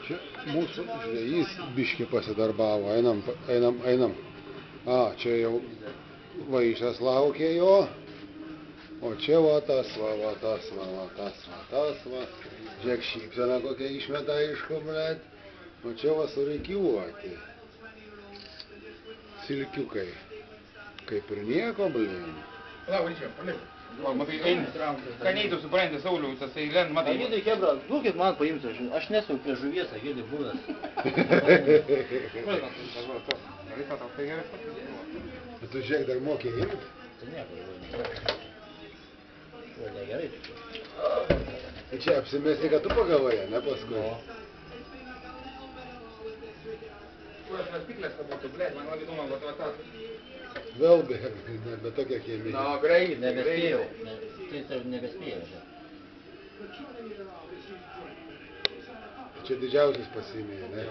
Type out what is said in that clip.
Čia mūsų žvejys biškį pasidarbavo, einam. Čia jau vaišas laukia jo, o čia va tas va. Žiūrėk, šypsena kokia išmeta aišku, blet. O čia va surikiuoti. Silkiukai. Kaip ir nieko, blin. Matai, kaneitų suprantė Sauliau, tas eilėn, matai. Agidai, Hebra, duokit man paimti, aš nesu prie žuvies, Agidai, būdas. Tu žiūrėk, dar mokė imti? Tai nieko, jau negerai. Tai čia apsimesti, kad tu pagavai, ne paskui? Kur aš spiklės kabūtų, blėt, man labai įdomu, va tas. Vėl be tokia chemija. Na, greit, nebespėjau. Tai nebespėjau. Čia didžiausias pasiėmė, ne?